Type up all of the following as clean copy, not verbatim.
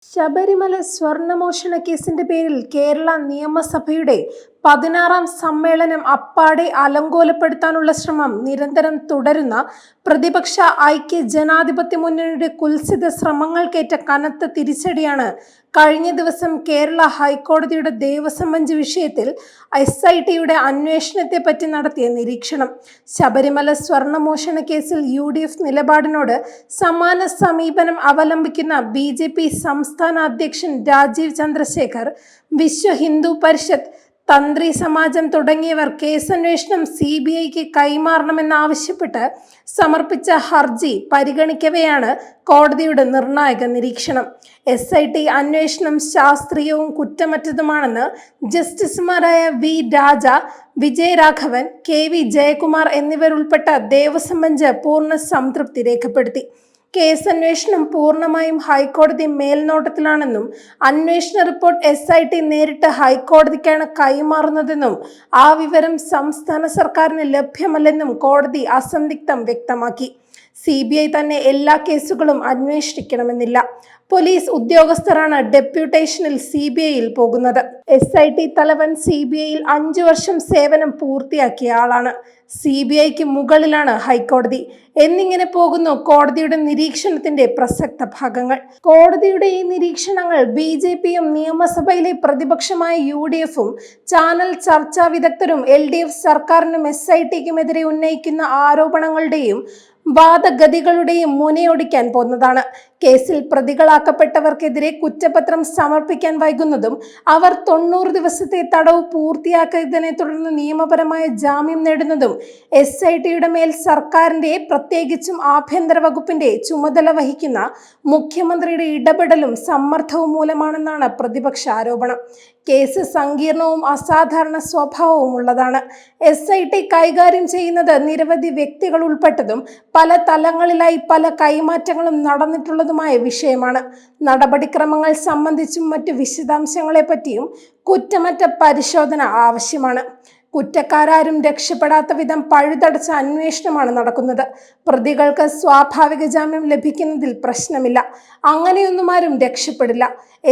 ശബരിമല സ്വർണ്ണമോഷണ കേസിന്റെ പേരിൽ കേരള നിയമസഭയുടെ 16ാം സമ്മേളനം അപ്പാടെ അലങ്കോലപ്പെടുത്താനുള്ള ശ്രമം നിരന്തരം തുടരുന്ന പ്രതിപക്ഷ ഐക്യ ജനാധിപത്യ മുന്നണിയുടെ കുൽസിത ശ്രമങ്ങൾക്കേറ്റ കനത്ത തിരിച്ചടിയാണ് കഴിഞ്ഞ ദിവസം കേരള ഹൈക്കോടതിയുടെ ദേവസ്വം ബെഞ്ച് വിഷയത്തിൽ SITയുടെ അന്വേഷണത്തെപ്പറ്റി നടത്തിയ നിരീക്ഷണം. ശബരിമല സ്വർണ്ണമോഷണ കേസിൽ UDF നിലപാടിനോട് സമാന സമീപനം അവലംബിക്കുന്ന BJP സംസ്ഥാന അധ്യക്ഷൻ രാജീവ് ചന്ദ്രശേഖർ, വിശ്വ ഹിന്ദു പരിഷത്ത്, തന്ത്രി സമാജം തുടങ്ങിയവർ കേസന്വേഷണം CBIക്ക് കൈമാറണമെന്നാവശ്യപ്പെട്ട് സമർപ്പിച്ച ഹർജി പരിഗണിക്കവെയാണ് കോടതിയുടെ നിർണായക നിരീക്ഷണം. SIT അന്വേഷണം ശാസ്ത്രീയവും കുറ്റമറ്റതുമാണെന്ന് ജസ്റ്റിസുമാരായ V. രാജ, വിജയരാഘവൻ, KV. ജയകുമാർ എന്നിവരുൾപ്പെട്ട ദേവസ്വം ബെഞ്ച് പൂർണ്ണ സംതൃപ്തി രേഖപ്പെടുത്തി. കേസന്വേഷണം പൂർണ്ണമായും ഹൈക്കോടതി മേൽനോട്ടത്തിലാണെന്നും അന്വേഷണ റിപ്പോർട്ട് SIT നേരിട്ട് ഹൈക്കോടതിക്കാണ് കൈമാറുന്നതെന്നും ആ വിവരം സംസ്ഥാന സർക്കാരിന് ലഭ്യമല്ലെന്നും കോടതി അസന്ദിഗ്ധം വ്യക്തമാക്കി. CBI തന്നെ എല്ലാ കേസുകളും അന്വേഷിക്കണമെന്നില്ല. പോലീസ് ഉദ്യോഗസ്ഥരാണ് ഡെപ്യൂട്ടേഷനിൽ CBIയിൽ പോകുന്നത്. SIT തലവൻ CBIയിൽ 5 വർഷം സേവനം പൂർത്തിയാക്കിയ ആളാണ്. CBIക്ക് മുകളിലാണ് ഹൈക്കോടതി എന്നിങ്ങനെ പോകുന്നു കോടതിയുടെ നിരീക്ഷണത്തിന്റെ പ്രസക്ത ഭാഗങ്ങൾ. കോടതിയുടെ ഈ നിരീക്ഷണങ്ങൾ BJPയും നിയമസഭയിലെ പ്രതിപക്ഷമായ UDFും ചാനൽ ചർച്ചാ വിദഗ്ധരും LDF സർക്കാരിനും SITക്കുമെതിരെ ഉന്നയിക്കുന്ന ആരോപണങ്ങളുടെയും വാദഗതികളുടെയും മുനയൊടിക്കാൻ പോന്നതാണ്. കേസിൽ പ്രതികളാക്കപ്പെട്ടവർക്കെതിരെ കുറ്റപത്രം സമർപ്പിക്കാൻ വൈകുന്നതും അവർ 90 ദിവസത്തെ തടവ് പൂർത്തിയാക്കിയതിനെ തുടർന്ന് നിയമപരമായ ജാമ്യം നേടുന്നതും SITയുടെ മേൽ സർക്കാരിന്റെ, പ്രത്യേകിച്ചും ആഭ്യന്തര വകുപ്പിന്റെ ചുമതല വഹിക്കുന്ന മുഖ്യമന്ത്രിയുടെ ഇടപെടലും സമ്മർദ്ദവും മൂലമാണെന്നാണ് പ്രതിപക്ഷ ആരോപണം. കേസ് സങ്കീർണവും അസാധാരണ സ്വഭാവവും ഉള്ളതാണ്. SIT കൈകാര്യം ചെയ്യുന്നത് നിരവധി വ്യക്തികൾ ഉൾപ്പെട്ടതും പല തലങ്ങളിലായി പല കൈമാറ്റങ്ങളും നടന്നിട്ടുള്ളതുമായ വിഷയമാണ്. നടപടിക്രമങ്ങൾ സംബന്ധിച്ചും മറ്റു വിശദാംശങ്ങളെപ്പറ്റിയും കുറ്റമറ്റ പരിശോധന ആവശ്യമാണ്. കുറ്റക്കാരും രക്ഷപ്പെടാത്ത വിധം പഴുതടച്ച അന്വേഷണമാണ് നടക്കുന്നത്. പ്രതികൾക്ക് സ്വാഭാവിക ജാമ്യം ലഭിക്കുന്നതിൽ പ്രശ്നമില്ല. അങ്ങനെയൊന്നും ആരും രക്ഷപ്പെടില്ല.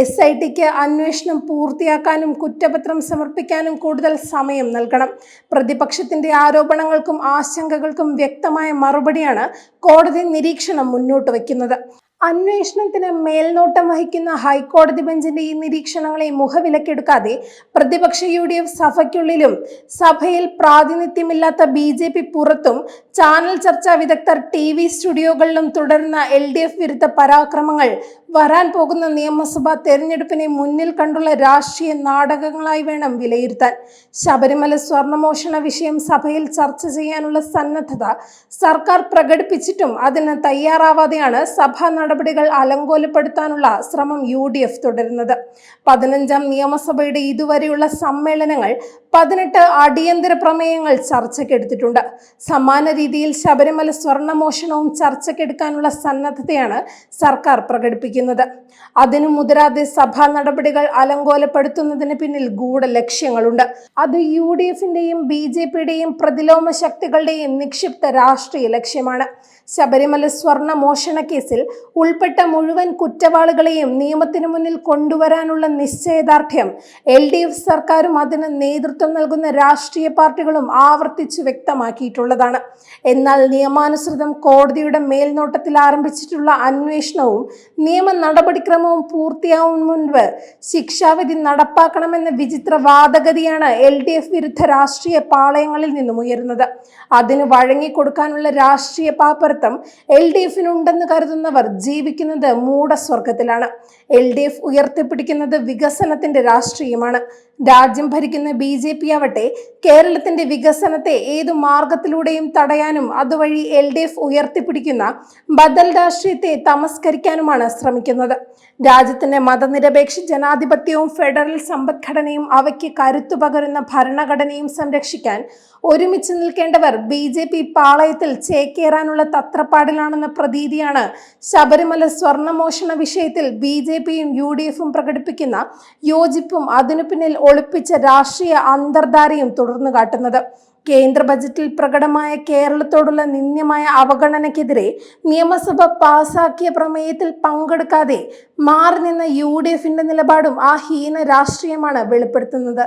SITക്ക് അന്വേഷണം പൂർത്തിയാക്കാനും കുറ്റപത്രം സമർപ്പിക്കാനും കൂടുതൽ സമയം നൽകണം. പ്രതിപക്ഷത്തിന്റെ ആരോപണങ്ങൾക്കും ആശങ്കകൾക്കും വ്യക്തമായ മറുപടിയാണ് കോടതി നിരീക്ഷണം മുന്നോട്ട് വയ്ക്കുന്നത്. അന്വേഷണത്തിന് മേൽനോട്ടം വഹിക്കുന്ന ഹൈക്കോടതി ബെഞ്ചിന്റെ ഈ നിരീക്ഷണങ്ങളെ മുഖവിലക്കെടുക്കാതെ പ്രതിപക്ഷ UDF സഭയ്ക്കുള്ളിലും സഭയിൽ പ്രാതിനിധ്യമില്ലാത്ത BJP പുറത്തും ചാനൽ ചർച്ചാ വിദഗ്ധർ TV സ്റ്റുഡിയോകളിലും തുടരുന്ന LDF വിരുദ്ധ പരാക്രമങ്ങൾ വരാൻ പോകുന്ന നിയമസഭാ തെരഞ്ഞെടുപ്പിനെ മുന്നിൽ കണ്ടുള്ള രാഷ്ട്രീയ നാടകങ്ങളായി വേണം വിലയിരുത്താൻ. ശബരിമല സ്വർണ്ണമോഷണ വിഷയം സഭയിൽ ചർച്ച ചെയ്യാനുള്ള സന്നദ്ധത സർക്കാർ പ്രകടിപ്പിച്ചിട്ടും അതിന് തയ്യാറാവാതെയാണ് സഭാ നടപടികൾ അലങ്കോലപ്പെടുത്താനുള്ള ശ്രമം UDF തുടരുന്നത്. 15ാം നിയമസഭയുടെ ഇതുവരെയുള്ള സമ്മേളനങ്ങൾ 18 അടിയന്തര പ്രമേയങ്ങൾ ചർച്ചയ്ക്കെടുത്തിട്ടുണ്ട്. സമാന രീതിയിൽ ശബരിമല സ്വർണ്ണമോഷണവും ചർച്ചയ്ക്കെടുക്കാനുള്ള സന്നദ്ധതയാണ് സർക്കാർ പ്രകടിപ്പിക്കുന്നത്. അതിനു മുതിരാതെ സഭാ നടപടികൾ അലങ്കോലപ്പെടുത്തുന്നതിന് പിന്നിൽ ഗൂഢലക്ഷ്യങ്ങളുണ്ട്. അത് UDFന്റെയും BJPയുടെയും പ്രതിലോമ ശക്തികളുടെയും നിക്ഷിപ്ത രാഷ്ട്രീയ ലക്ഷ്യമാണ്. ശബരിമല സ്വർണ്ണമോഷണ കേസിൽ ഉൾപ്പെട്ട മുഴുവൻ കുറ്റവാളികളെയും നിയമത്തിനു മുന്നിൽ കൊണ്ടുവരാനുള്ള നിശ്ചയദാർഢ്യം LDF സർക്കാരും അതിന് നേതൃത്വം നൽകുന്ന രാഷ്ട്രീയ പാർട്ടികളും ആവർത്തിച്ചു വ്യക്തമാക്കിയിട്ടുള്ളതാണ്. എന്നാൽ നിയമാനുസൃതം കോടതിയുടെ മേൽനോട്ടത്തിൽ ആരംഭിച്ചിട്ടുള്ള അന്വേഷണവും നിയമ നടപടിക്രമവും പൂർത്തിയാവും മുൻപ് ശിക്ഷാവിധി നടപ്പാക്കണമെന്ന വിചിത്ര വാദഗതിയാണ് LDF വിരുദ്ധ രാഷ്ട്രീയ പാളയങ്ങളിൽ നിന്നും ഉയരുന്നത്. അതിന് വഴങ്ങിക്കൊടുക്കാനുള്ള രാഷ്ട്രീയ പാപ്പരത്വം LDFനുണ്ടെന്ന് കരുതുന്നവർ ജീവിക്കുന്നത് മൂഢസ്വർഗത്തിലാണ്. LDF ഉയർത്തിപ്പിടിക്കുന്നത് വികസനത്തിന്റെ രാഷ്ട്രീയമാണ്. രാജ്യം ഭരിക്കുന്ന BJP ആവട്ടെ കേരളത്തിന്റെ വികസനത്തെ ഏതു മാർഗത്തിലൂടെയും തടയാനും അതുവഴി LDF ഉയർത്തിപ്പിടിക്കുന്ന ബദൽ രാഷ്ട്രീയത്തെ തമസ്കരിക്കാനുമാണ് ശ്രമിക്കുന്നത്. രാജ്യത്തിന്റെ മതനിരപേക്ഷ ജനാധിപത്യവും ഫെഡറൽ സമ്പദ്ഘടനയും അവയ്ക്ക് കരുത്തു പകരുന്ന ഭരണഘടനയും സംരക്ഷിക്കാൻ ഒരുമിച്ച് നിൽക്കേണ്ടവർ BJP പാളയത്തിൽ ചേക്കേറാനുള്ള തത്രപ്പാടിലാണെന്ന പ്രതീതിയാണ് ശബരിമല സ്വർണ്ണമോഷണ വിഷയത്തിൽ BJPയും UDFും പ്രകടിപ്പിക്കുന്ന യോജിപ്പും അതിനു പിന്നിൽ ഒളിപ്പിച്ച രാഷ്ട്രീയ അന്തർധാരയും തുടർന്നു കാട്ടുന്നത്. കേന്ദ്ര ബജറ്റിൽ പ്രകടമായ കേരളത്തോടുള്ള നിന്ദ്യമായ അവഗണനയ്ക്കെതിരെ നിയമസഭ പാസാക്കിയ പ്രമേയത്തിൽ പങ്കെടുക്കാതെ മാറി നിന്ന UDFന്റെ നിലപാടും ആ ഹീന രാഷ്ട്രീയമാണ് വെളിപ്പെടുത്തുന്നത്.